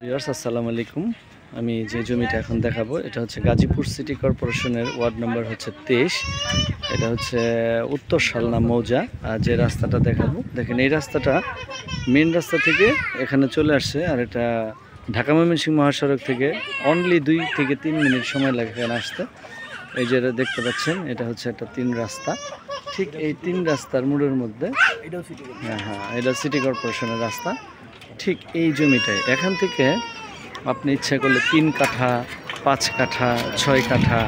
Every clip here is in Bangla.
ভিউয়ার্স আসসালামু আলাইকুম। আমি যে জমিটা এখন দেখাবো এটা হচ্ছে গাজীপুর সিটি কর্পোরেশনের ওয়ার্ড নাম্বার হচ্ছে 23। এটা হচ্ছে উত্তর শালনা মৌজা। আর যে রাস্তাটা দেখাবো দেখেন, এই রাস্তাটা মেন রাস্তা থেকে এখানে চলে আসছে। আর এটা ঢাকা ময়মনসিংহ মহাসড়ক থেকে অনলি 2 থেকে 3 মিনিট সময় লাগে এখানে আসতে। এই যে দেখতে পাচ্ছেন, এটা হচ্ছে একটা 3 রাস্তা। ঠিক এই 3 রাস্তার মোড়ের মধ্যে এটা সিটি কর্পোরেশনের রাস্তা। ঠিক এই জমিটায় এখান থেকে আপনি ইচ্ছা করলে 3 কাঠা, 5 কাঠা, 6 কাঠা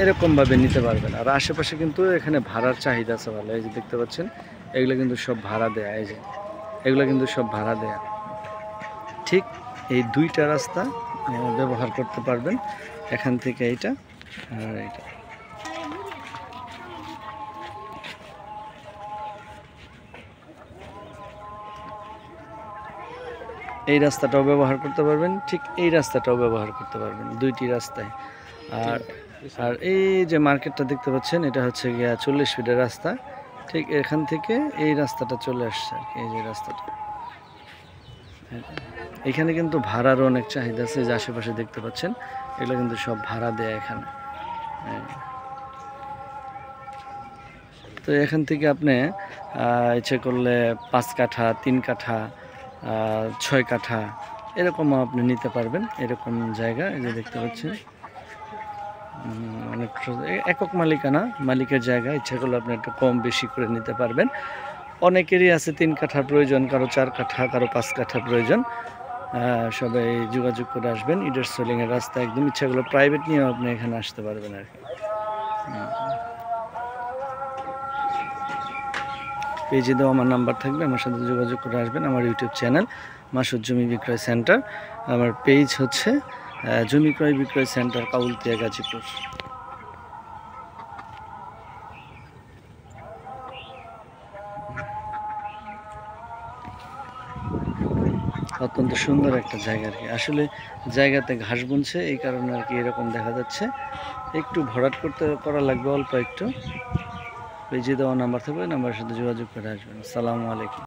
এরকমভাবে নিতে পারবেন। আর আশেপাশে কিন্তু এখানে ভাড়ার চাহিদা আছে ভালো। এই যে দেখতে পাচ্ছেন, এগুলো কিন্তু সব ভাড়া দেয়া। এই যে এগুলো কিন্তু সব ভাড়া দেয়া। ঠিক এই 2টা রাস্তা ব্যবহার করতে পারবেন, এখান থেকে এইটা আর এইটা। এই রাস্তাটাও ব্যবহার করতে পারবেন, ঠিক এই রাস্তাটাও ব্যবহার করতে পারবেন, 2টি রাস্তায়। আর আর এই যে মার্কেটটা দেখতে পাচ্ছেন, এটা হচ্ছে গিয়া 40 ফিটের রাস্তা। ঠিক এখান থেকে এই রাস্তাটা চলে আসছে আর কি। এই যে রাস্তাটা, এখানে কিন্তু ভাড়ারও অনেক চাহিদা আছে। যে আশেপাশে দেখতে পাচ্ছেন, এগুলো কিন্তু সব ভাড়া দেয় এখানে। তো এখান থেকে আপনি ইচ্ছে করলে 5 কাঠা, 3 কাঠা, 6 কাঠা এরকমও আপনি নিতে পারবেন। এরকম জায়গা এই যে দেখতে পাচ্ছেন, অনেক একক মালিকানা, মালিকের জায়গা। ইচ্ছা করলে আপনি একটু কম বেশি করে নিতে পারবেন। অনেকেরই আছে 3 কাঠার প্রয়োজন, কারো 4 কাঠা, কারো 5 কাঠা প্রয়োজন। সবাই যোগাযোগ করে আসবেন। ইডার সোলিংয়ের রাস্তা একদম। ইচ্ছা করলে প্রাইভেট নিয়েও আপনি এখানে আসতে পারবেন আর কি। পেজে দেওয়া আমার নাম্বার থাকবে, আমার সাথে যোগাযোগ করে আসবেন। আমার ইউটিউব চ্যানেল মাসুদ জমি বিক্রয় সেন্টার। আমার পেজ হচ্ছে জমি ক্রয় বিক্রয় সেন্টার, কাউলতিয়া, গাজীপুর। অত্যন্ত সুন্দর একটা জায়গা আর কি। আসলে জায়গাতে ঘাস বুনছে, এই কারণে আর কি এরকম দেখা যাচ্ছে। একটু ভরাট করা লাগবে অল্প একটু। পেজে দেওয়া নাম্বার থাকবে, নাম্বারের সাথে যোগাযোগ করে আসবেন। আসসালামু আলাইকুম।